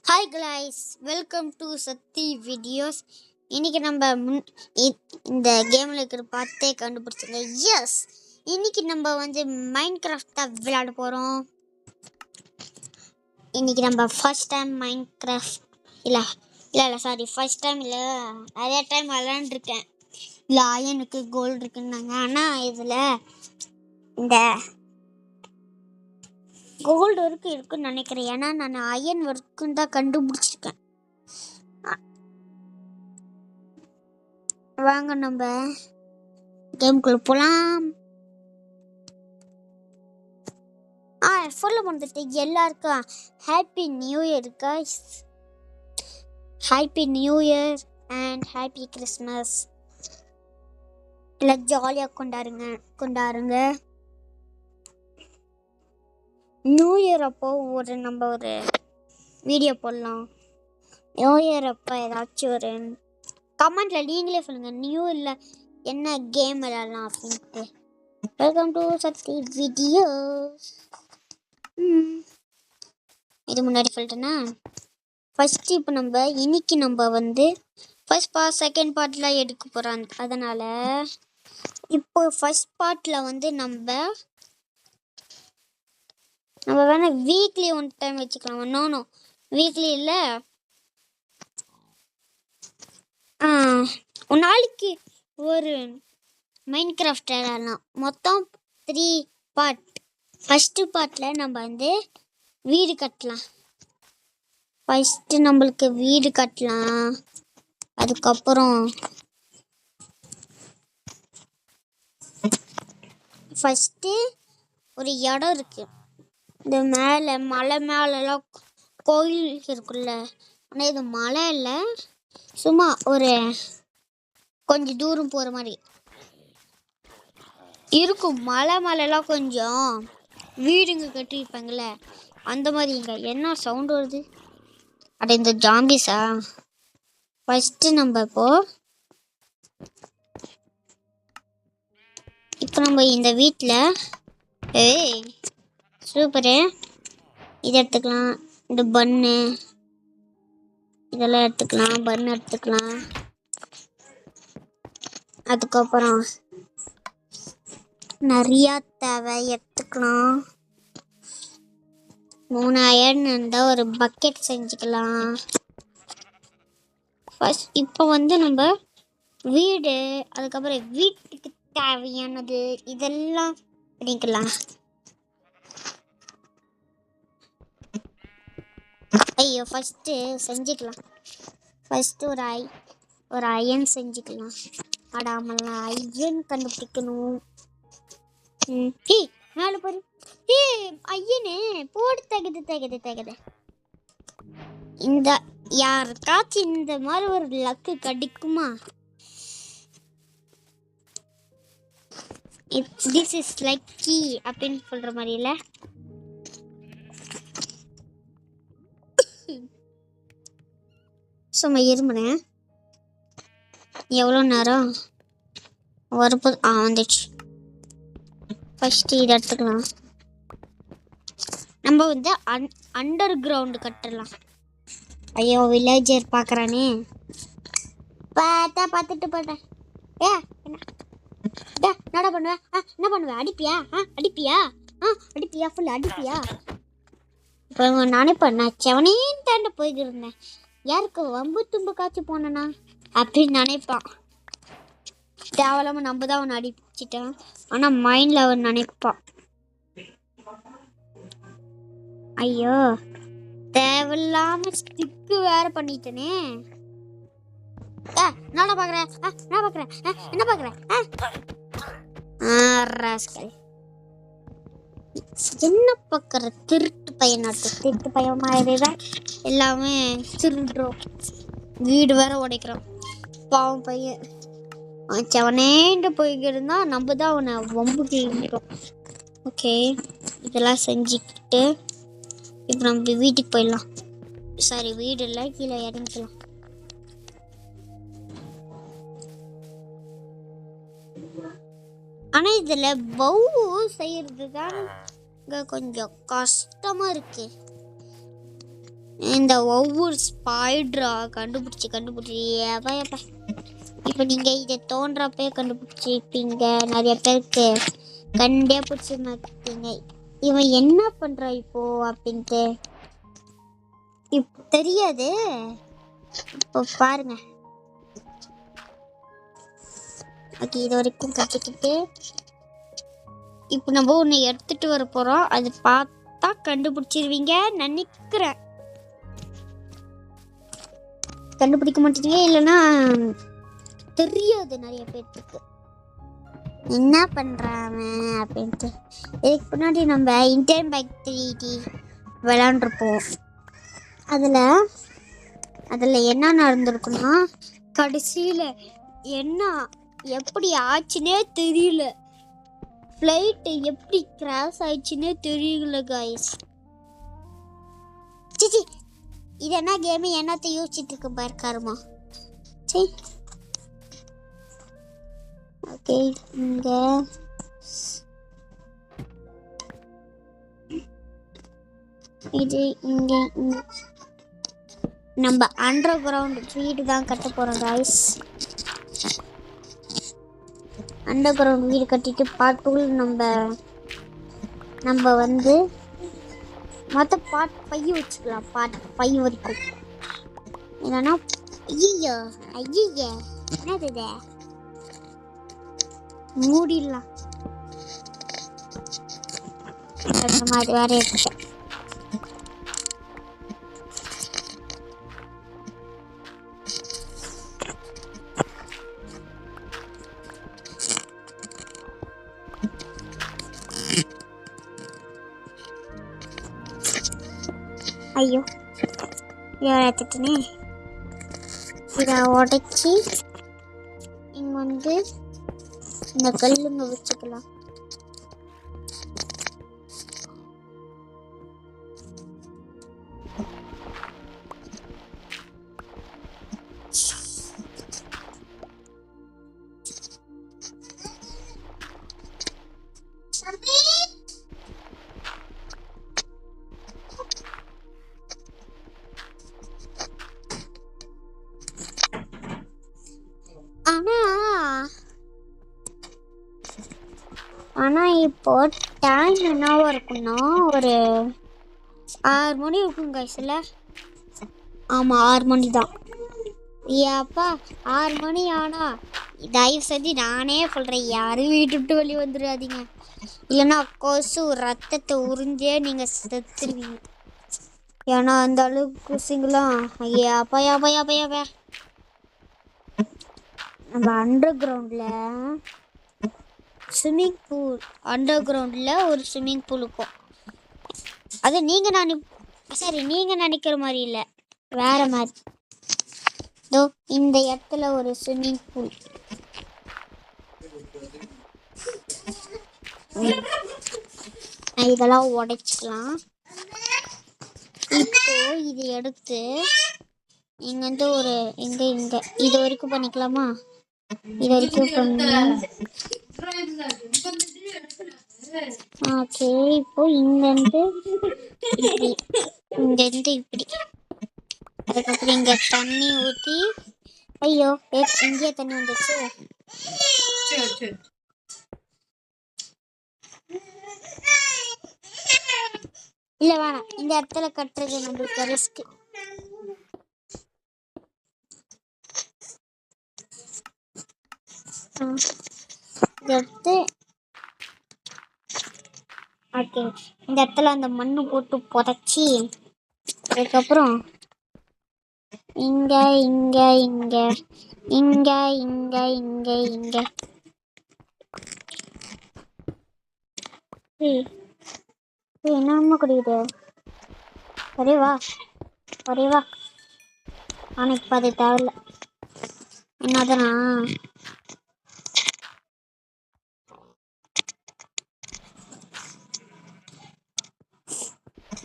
Hi guys, welcome to Sakthi videos. இன்னைக்கு நம்ம இந்த கேமில் இருக்கிற பார்த்தே கண்டுபிடிச்சிங்க. எஸ், இன்னைக்கு நம்ம மைண்ட் கிராஃப்ட் தான் விளையாட போகிறோம். இன்னைக்கு நம்ம ஃபர்ஸ்ட் டைம் மைண்ட் கிராஃப்ட் இல்லை ஃபர்ஸ்ட் டைம் இல்லை, நிறைய டைம் விளையாண்டுருக்கேன். இல்லை அயனுக்கு கோல்டு இருக்குன்னாங்க. ஆனால் இதில் இந்த கோல்டு ஒர்க்கு இருக்குன்னு நினைக்கிறேன். ஏன்னா நான் அயன் ஒர்க்குன்னு தான் கண்டுபிடிச்சிருக்கேன். வாங்க நம்ம கேம்குள்ள போலாம். சொல்ல வந்துட்டு எல்லாருக்கும் happy new year guys. Happy new year and happy Christmas. எல்லாம் ஜாலியாக கொண்டாடுங்க. நியூ இயர் அப்போ நம்ம ஒரு வீடியோ போடலாம். நியூ இயர் அப்போ ஏதாச்சும் ஒரு கமெண்ட்ல நீங்களே சொல்லுங்க, நியூ இயர்ல என்ன கேம் விளையாடலாம் அப்படின்ட்டு. Welcome to Sakthi videos. இது முன்னாடி சொல்லிட்டேன்னா ஃபர்ஸ்ட் இப்போ இன்னைக்கு ஃபர்ஸ்ட் பார்ட் செகண்ட் பார்ட்லாம் எடுக்க போகிறோம். அதனால் இப்போ ஃபர்ஸ்ட் பார்ட்டில் நம்ம வேணால் வீக்லி ஒன் டைம் வச்சுக்கலாம். நோ வீக்லி இல்லை, ஒரு நாளைக்கு ஒரு மைண்ட் கிராஃப்ட் விளையாடலாம். மொத்தம் 3 பார்ட். ஃபஸ்ட்டு பார்ட்டில் நம்ம வீடு கட்டலாம். ஃபஸ்ட்டு நம்மளுக்கு வீடு கட்டலாம். அதுக்கப்புறம் ஃபஸ்ட்டு ஒரு இடம் இருக்குது. இந்த மலை மேலெல்லாம் கோயில் இருக்குல்ல. ஆனால் இது மலை இல்லை, சும்மா ஒரு கொஞ்சம் தூரம் போகிற மாதிரி இருக்கும். மலைலாம் கொஞ்சம் வீடுங்க கட்டியிருப்பாங்கள்ல, அந்த மாதிரி. இங்கே என்ன சவுண்டு வருது? அட இந்த ஜாம்பிஸா? ஃபஸ்ட்டு நம்ம இப்போ நம்ம இந்த வீட்டில் சூப்பரு இதை எடுத்துக்கலாம். இந்த பன்னு இதெல்லாம் எடுத்துக்கலாம். பன்னு எடுத்துக்கலாம். அதுக்கப்புறம் நிறையா தேவை எடுத்துக்கலாம். 3000 இருந்தால் ஒரு பக்கெட் செஞ்சுக்கலாம். ஃபர்ஸ்ட் இப்போ நம்ம வீடு, அதுக்கப்புறம் வீட்டுக்கு தேவையானது இதெல்லாம் பண்ணிக்கலாம். ஐயோ, ஃபஸ்ட்டு செஞ்சுக்கலாம். ஃபஸ்ட்டு ஒரு அயன் செஞ்சுக்கலாம். ஆடாமலாம் அயன் கண்டுபிடிக்கணும். மேலே பாரு, ஐயனு போட்டு தகுது. இந்த யாருக்காச்சும் இந்த மாதிரி ஒரு லக்கு கிடைக்குமா? திஸ் இஸ் லக்கி அப்படின்னு சொல்ற மாதிரி இல்லை. சும்மா இருமுறேன். எவ்வளோ நேரம் வரப்போது? வந்துச்சு. ஃபஸ்ட்டு இதை எடுத்துக்கலாம். நம்ம அண்டர் கிரவுண்டு கட்டலாம். ஐயோ, வில்லேஜர் பார்க்குறானே. பார்த்துட்டு போட்டேன். என்னடா பண்ணுவேன்? என்ன பண்ணுவேன்? அடிப்பியா ஃபுல் அடிப்பியா? இப்போ நினைப்பேன், நான் செவனேன்னு தாண்ட போய்கிட்டு இருந்தேன். யாருக்கு வம்பு தும்பு காய்ச்சி போனேனா அப்படின்னு நினைப்பான். தேவையில்லாமல் நம்ம தான் அவனை அடிச்சிட்டேன். ஆனால் மைண்டில் அவன் நினைப்பான், ஐயோ தேவையில்லாம ஸ்டிக்கு வேற பண்ணிட்டேனே. என்ன பாக்குறேன் என்ன பாக்குற? திருட்டு பையன் மாதிரி தான் எல்லாமே திருடுறோம். வீடு வேற உடைக்கிறோம். பாவம் பையன் செவனேண்டு போய்க்கிருந்தா நம்ம தான் அவனை வம்பு கிழிக்கிறோம். ஓகே, இதெல்லாம் செஞ்சுக்கிட்டு இப்போ நம்ம வீட்டுக்கு போயிடலாம். சாரி, வீடு இல்லை, கீழே இறங்கிக்கலாம். ஆனால் இதில் பவு செய்யறது தான் கொஞ்சம் கஷ்டமாக இருக்கு. இந்த ஒவ்வொரு ஸ்பைடரா கண்டுபிடிச்சி ஏப்பா ஏப்பா. இப்போ நீங்கள் இதை தோன்றப்பே கண்டுபிடிச்சிருப்பீங்க. நிறைய பேருக்கு கண்டே பிடிச்சி மாட்டீங்க. இவன் என்ன பண்ணுறா இப்போ அப்படின்ட்டு இப்போ தெரியாது. இப்போ பாருங்க. ஓகே, இது வரைக்கும் கற்றுக்கிட்டு இப்போ நம்ம ஒன்று எடுத்துகிட்டு வர போகிறோம். அது பார்த்தா கண்டுபிடிச்சிருவீங்க நினைக்கிறேன். கண்டுபிடிக்க மாட்டீங்க, இல்லைன்னா தெரியாது நிறைய பேர்த்துக்கு என்ன பண்ணுறாங்க அப்படின்ட்டு. இதுக்கு முன்னாடி நம்ம இன்டர்ன் பைக் 3D விளாண்டுருப்போம். அதில் என்ன நடந்திருக்குன்னா, கடைசியில் என்ன எப்படி ஆச்சுன்னே தெரியல. ஃப்ளைட்டு எப்படி கிராஷ் ஆயிடுச்சுன்னே தெரியல கைஸ். சிச்சி, இது என்ன கேமு? என்னத்தை யோசிச்சுட்டு இருக்கு பாரு கருமா. சரி, ஓகே. இங்கே இது இங்கே நம்ம அண்டர் கிரவுண்ட் வீடு தான் கட்ட போகிறோம் கைஸ். அண்டர் கிரவுண்ட் வீடு கட்டிட்டு பார்ட் 2 நம்ம வந்து மொத்த பார்ட் 5 வச்சுக்கலாம். பார்ட் 5 வரைக்கும். இல்லைன்னா ஐயோ என்னது இது? மூடிடலாம். அது வேற இருக்கு. ஐயோ, எடுத்துட்டேனே. இதை உடைச்சி இங்கே வந்து இந்த கல்லுங்க வச்சுக்கலாம். ஆனால் இப்போ டைம் என்னவா இருக்குன்னா ஒரு 6 மணி இருக்கும் கைஸில். ஆமாம், 6 மணி தான். ஏப்பா 6 மணி ஆனா தயவு செஞ்சு நானே சொல்கிறேன், யாரும் வீட்டு விட்டு வெளியே வந்துடாதீங்க. இல்லைன்னா கொசு ரத்தத்தை உறிஞ்சே நீங்கள் செத்துருவீங்க. ஏன்னா அந்த அளவுக்கு கொசுங்களாம். ஏப்பா ஏப்பா ஏப்பா ஏப்பா. நம்ம அண்டர் கிரவுண்டில் ஸ்விம்மிங் பூல், அண்டர் கிரவுண்டில் ஒரு ஸ்விம்மிங் பூல் இருக்கும். அது நீங்கள் நினைக்கிற மாதிரி இல்லை, வேறு மாதிரி. இதோ இந்த இடத்துல ஒரு ஸ்விம்மிங் பூல். இதெல்லாம் உடைச்சிக்கலாம். இப்போ இது எடுத்து இங்கே வந்து ஒரு இங்கே இது வரைக்கும் பண்ணிக்கலாமா? இது வரைக்கும் பண்ணி ஓகே. இப்போ இங்கேருந்து இப்படி, அதுக்கப்புறம் இங்கே தண்ணி ஊற்றி. ஐயோ, இங்கேயே தண்ணி வந்துச்சு. இல்லை வேணாம், இந்த இடத்துல கட்டுறது நம்மளுக்கு ரிஸ்க். எடுத்து ஓகே, இந்த இடத்துல அந்த மண் போட்டு புதைச்சி, அதுக்கப்புறம் இங்க இங்க இங்க இங்க இங்க இங்க இங்க என்னமா குடிக்குது? சரி வா. ஆனால் இப்போ அது தேவையில்ல. என்னதுனா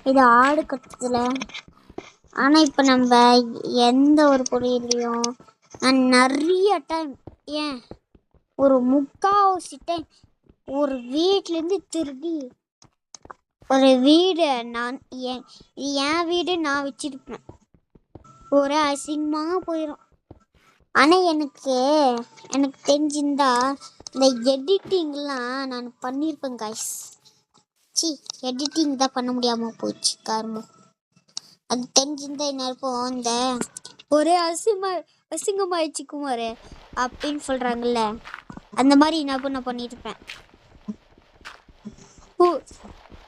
இது ஆடு கட்டுறதுல. ஆனால் இப்போ நம்ம எந்த ஒரு பொருளையும் நான் நிறைய டைம், ஏன் ஒரு 3/4 டைம் ஒரு வீட்டிலேருந்து திருடி ஒரு வீடு நான் என் வீடு நான் வச்சிருப்பேன். ஒரே அசிங்கமாக போயிடும். ஆனால் எனக்கு தெரிஞ்சிருந்தா இந்த எடிட்டிங்லாம் நான் பண்ணியிருப்பேன் காய்ஸ். எடிட்டிங் தான் பண்ண முடியாமல் போச்சு காரணம். அது தெரிஞ்சிருந்தா என்ன இருப்போம், இந்த ஒரே அசிங்கமாயிடுச்சு குமார் அப்படின்னு சொல்கிறாங்கல்ல, அந்த மாதிரி நான் பண்ணியிருப்பேன்.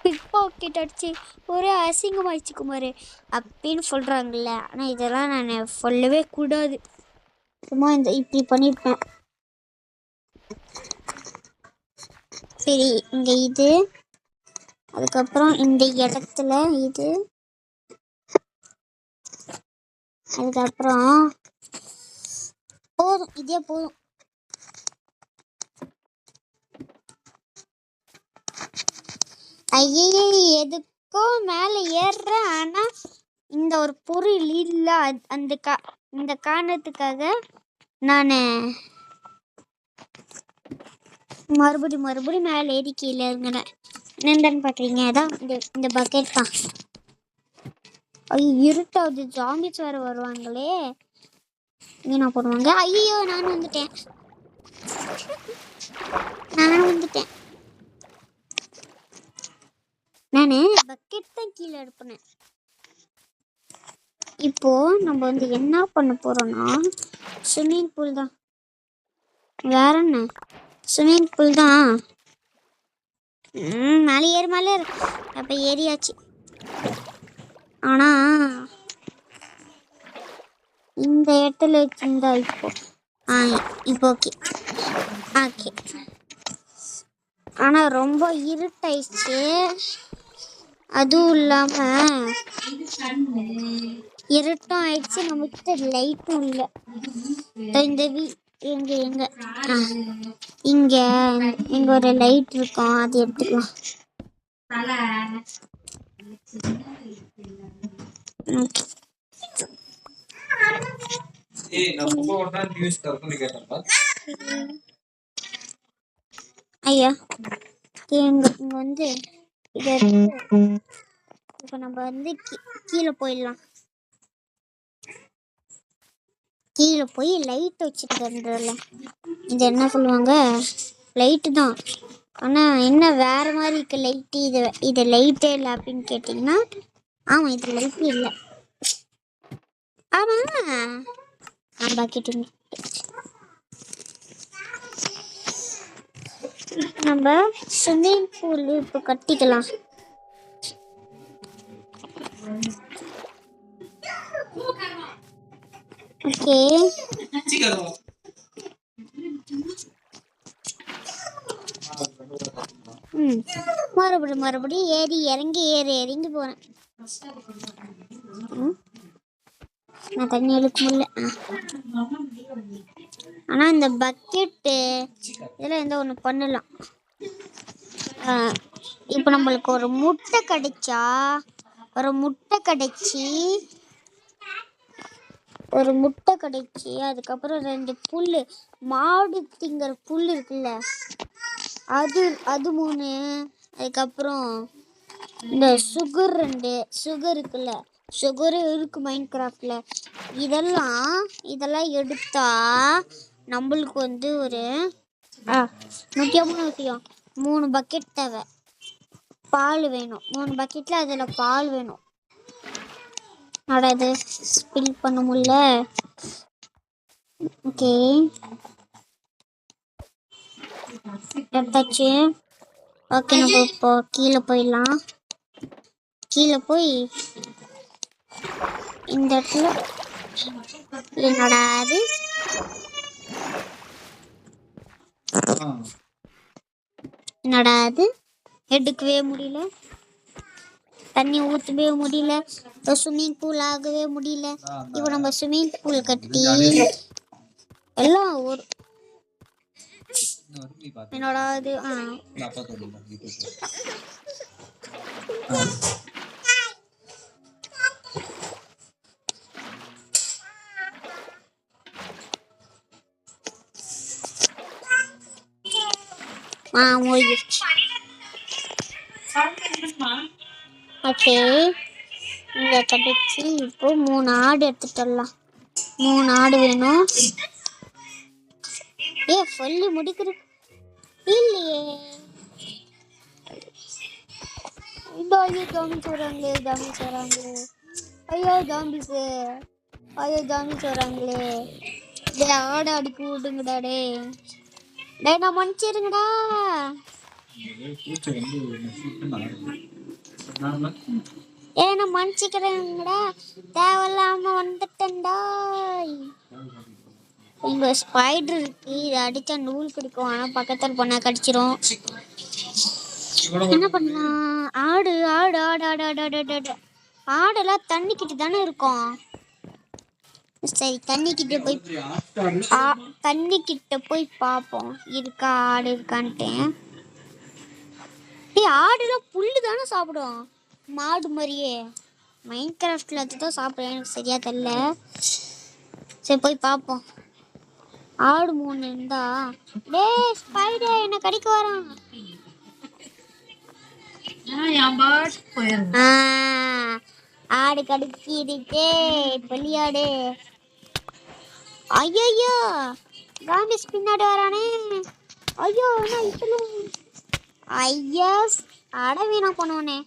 பிக் பாக்கெட் அடிச்சு ஒரே அசிங்கமாயிடுச்சு குமார் அப்படின்னு சொல்கிறாங்கல்ல. ஆனால் இதெல்லாம் நான் சொல்லவே கூடாது. சும்மா இப்படி பண்ணியிருப்பேன். சரி, இங்கே இது, அதுக்கப்புறம் இந்த இடத்துல இது, அதுக்கப்புறம் போதும், இதே போதும். ஐயே, எதுக்கோ மேலே ஏறுறேன். ஆனால் இந்த ஒரு பொருள் இல்லை. இந்த காரணத்துக்காக நான் மறுபடியும் மேலே ஏறி கீழே இருங்கினேன். என்னன்னு பார்க்குறீங்க? அதான் இந்த பக்கெட் தான். ஐயோ, இருட்டாவது, ஜாம்பிஸ் வேறு வருவாங்களே, என்ன பண்ணுவாங்க? ஐயோ, நானும் வந்துட்டேன். நான் பக்கெட் தான் கீழே எடுப்பினேன். இப்போ நம்ம என்ன பண்ண போறோம்னா, ஸ்விம்மிங் பூல் தான். வேற என்ன? ஸ்விம்மிங் பூல் தான். மேலே ஏறு. அப்போ ஏறியாச்சு. ஆனால் இந்த இடத்துல வச்சுருந்தா இப்போ ஓகே. ஆனால் ரொம்ப இருட்டாயிடுச்சு. அதுவும் இல்லாமல் இருட்டும் ஆயிடுச்சு, நம்மகிட்ட லைட்டும் இல்லை. இந்த இங்க ஒரு லைட் இருக்கும், அது எடுத்துக்கலாம். ஐயா, இங்க இப்போ நம்ம கீழே போயிடலாம். கீழே போய் லைட் வச்சுருக்கிறதுல இது என்ன சொல்லுவாங்க, லைட்டு தான். ஆனால் என்ன வேறு மாதிரி இருக்கு லைட்டு. இது லைட்டே இல்லை அப்படின்னு கேட்டிங்கன்னா, ஆமாம், இது லைட்டு இல்லை. ஆனால் நான் பாக்கிட்டு நம்ம ஸ்விம்மிங் பூல் இப்போ கட்டிக்கலாம். ஓகே, மறுபடியும் ஏறி இறங்கி போறேன். நான் தண்ணி இழுக்க முடியல. ஆனால் இந்த பக்கெட்டு இதெல்லாம் ஒன்று பண்ணலாம். இப்போ நம்மளுக்கு ஒரு முட்டை கிடைச்சி அதுக்கப்புறம் 2 புல், மாடு திங்கிற புல் இருக்குல்ல, அது 3, அதுக்கப்புறம் இந்த சுகர் இருக்குல்ல, சுகரும் இருக்கு மைண்ட் கிராஃப்டில். இதெல்லாம் எடுத்தா நம்மளுக்கு ஒரு முக்கியமான விஷயம், 3 பக்கெட் தேவை. பால் வேணும், 3 பக்கெட்டில் அதில் பால் வேணும். அது ஸ்பில் பண்ண முடியல. ஓகே, எடுத்தாச்சு. ஓகே, நம்ம இப்போ கீழே போயிடலாம். கீழே போய் இந்த இடத்துல என்னடா அது எடுக்கவே முடியல, தண்ணி ஊற்றவே முடியல, ஸ்விம்மிங் பூல் ஆகவே முடியல. இப்போ நம்ம ஸ்விம்மிங் பூல் கட்டி எல்லாம் ஒரு என்னோட இது ஓகே, இங்கே கட்டிச்சு. இப்போ 3 ஆடு எடுத்துட்டு வரலாம். 3 ஆடு வேணும். சொல்லி முடிக்கிற இல்லையே. ஐயோ ஜாம்பிஸ் வராங்களே, ஜாம்பிஸ் வராங்களே. ஐயோ ஜாம்பிஸு, ஐயோ ஜாம்பிஸ் வராங்களே. டே ஆடு அடிக்க விடுங்கடா. டே நான் மன்னிச்சிருங்கடா. நான் மன்னிச்சிக்கிறேங்கடா. தேவையில்லாம வந்துட்டேன்டா. இங்க ஸ்பைடர் இருக்கு. இதை அடிச்சா நூல் கிடைக்கும். ஆனா பக்கத்தில் பண்ண கடிச்சிரும். என்ன பண்ணலாம்? ஆடு ஆடு ஆடு ஆடு ஆடு ஆடு ஆடு ஆடெல்லாம் தண்ணிக்கிட்டு தானே இருக்கும். சரி, தண்ணிக்கிட்ட போய் பார்ப்போம் இருக்கா ஆடு இருக்கான்ட்டு. ஆடுலாம் புல்லு தானே சாப்பிடும், மாடு மாதிரியே. மைண்ட் கிராஃப்ட்ல அதுதான் சாப்பிடுறேன், எனக்கு சரியா தெரியல. சரி போய் பார்ப்போம். ஆடு 3 இருந்தா. டே ஸ்பைடர் என்ன கடிக்க வரான். ஆடு கடிக்கிடுச்சே பள்ளியாடு. ஐயோ காமிஸ் பின்னாடி வரானே. ஐயோ என்ன இப்பலும். ஐயா அட வீணா பண்ணுவனே.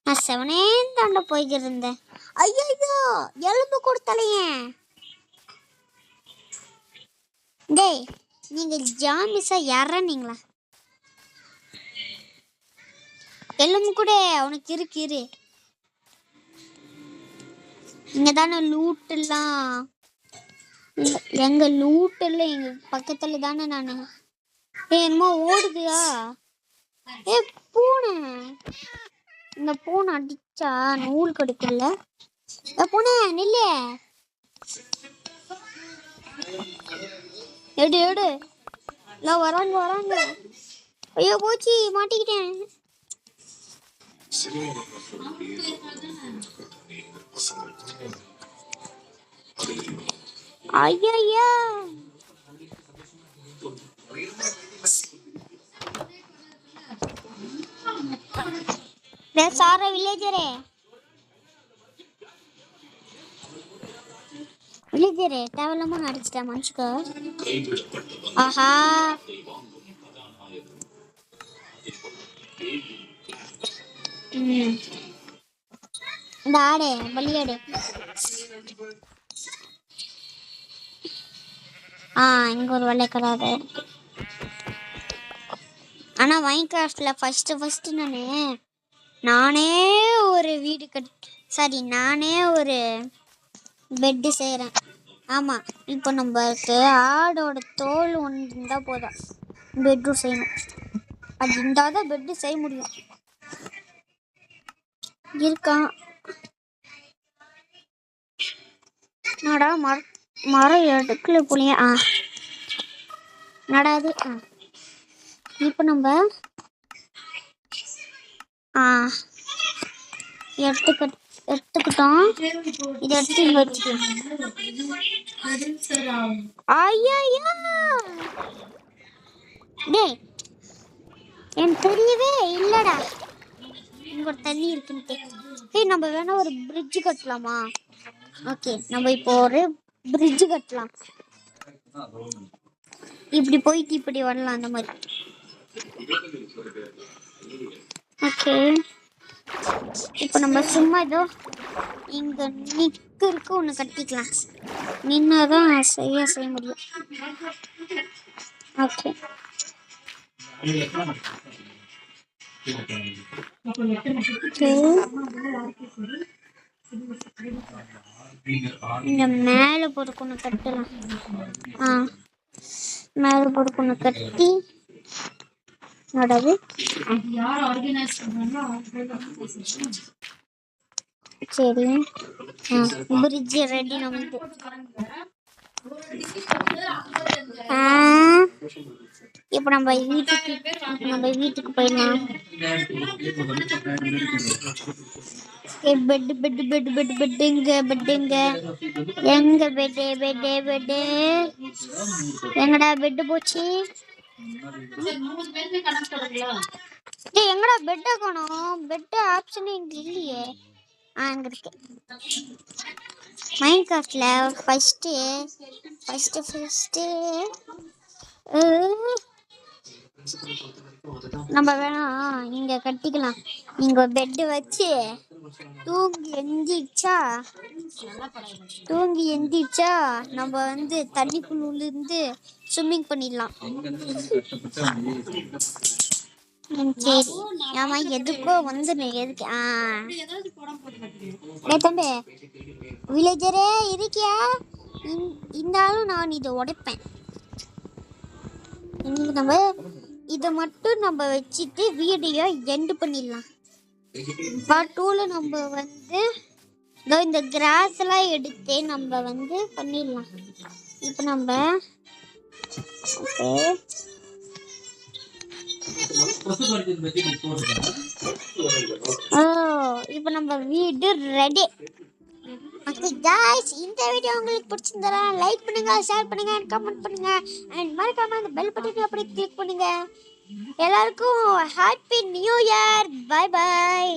நான் செவனே தாண்ட போய்கிட்டு இருந்தேன். ஐயோ எலும்பு கொடுத்தலையே. டேய் நீங்க ஜாமிஸா இறனீங்களா? எலும்பு கூட உனக்கு இரு. இங்க தானே லூட் எல்லாம். எங்க லூட் எல்லாம் எங்க பக்கத்துல தானே. நானு என்னமோ ஓடுதியா? பூனை. இந்த பூனை அடிச்சா நூல் கிடைக்கல. பூனை நில்ல. எடு எல்லாம் வராங்க. ஐயோ போச்சு, மாட்டிக்கிட்டேன். ஐயா சார வில்லேஜரே தேவையில்லாம நடிச்சிட்டேன் மனுஷுக்கு. ஆஹா இந்த ஆடு பள்ளியாடு. இங்க ஒரு வெள்ளைக்கடாது. ஆனா மைன்கிராஃப்ட்ல ஃபர்ஸ்ட் நானே ஒரு வீடு நானே ஒரு பெட்டு செய்கிறேன். ஆமா, இப்போ நம்மளுக்கு ஆடோட தோல் ஒன்று இருந்தால் போதும், பெட்ரூம் செய்யணும். அது இருந்தால் தான் பெட்டு செய்ய முடியும். இருக்கான் நடா மரம் எடுக்கல புளிய. நடாது. இப்போ நம்ம எடுத்துக்கிட்டோம். இதை எடுத்து வச்சுக்கலாம். ஐயா டேய் எனக்கு தெரியவே இல்லடா இங்க ஒரு தண்ணி இருக்குன்ட்டு. நம்ம வேணா ஒரு பிரிட்ஜ் கட்டலாமா? ஓகே, நம்ம இப்போ ஒரு பிரிட்ஜ் கட்டலாம். இப்படி போயிட்டு இப்படி வரலாம், அந்த மாதிரி. ஓகே, இப்போ நம்ம சும்மா ஏதோ இங்க நிக்கிறதுக்கு ஒன்று கட்டிக்கலாம். நின்னாதான் செய்ய முடியும். ஓகே, இங்க மேல போட்டு ஒன்று கட்டலாம். மேல போட்டு ஒன்று கட்டி நடாது. சரி, பிரிட்ஜ் ரெடி. நமக்கு இப்போ நம்ம வீட்டுக்கு போயிடலாம். பெட்டுங்க எங்க பெட்டு எங்கடா பெட்டு போச்சு? டேய் எங்கடா பெட்டை காணோம்? பெட் ஆப்ஷனே இங்க இல்லையே. அங்க இருக்கு. மைன்கிராஃப்ட்ல ஃபர்ஸ்ட் நம்ம வேணா இங்க கட்டிக்கலாம். இங்க பெட் வச்சு தூங்கி எந்திரிச்சா நம்ம வந்து தண்ணிக்குள்ள இருந்து ஸ்விம்மிங் பண்ணிடலாம். சரி ஆமா எதுக்கோ வந்து எதுக்கு தம்பி வில்லேஜரே இருக்கியா? இருந்தாலும் நான் இதை உடைப்பேன். இன்னைக்கு நம்ம இதை மட்டும் நம்ம வச்சுட்டு வீடியோ எண்ட் பண்ணிடலாம். பார்ட் 2ல நம்ம வந்து இந்த கிராஸ் எல்லாம் எடுத்து நம்ம வந்து பண்ணிடலாம். இப்போ நம்ம இப்போ நம்ம வீடு ரெடி. गाइस இந்த வீடியோ உங்களுக்கு பிடிச்சிருந்தா லைக் பண்ணுங்க, ஷேர் பண்ணுங்க, கமெண்ட் பண்ணுங்க and மறக்காம அந்த பெல் பட்டனை அப்படியே கிளிக் பண்ணுங்க. எல்லாருக்கும் happy new year. Bye by.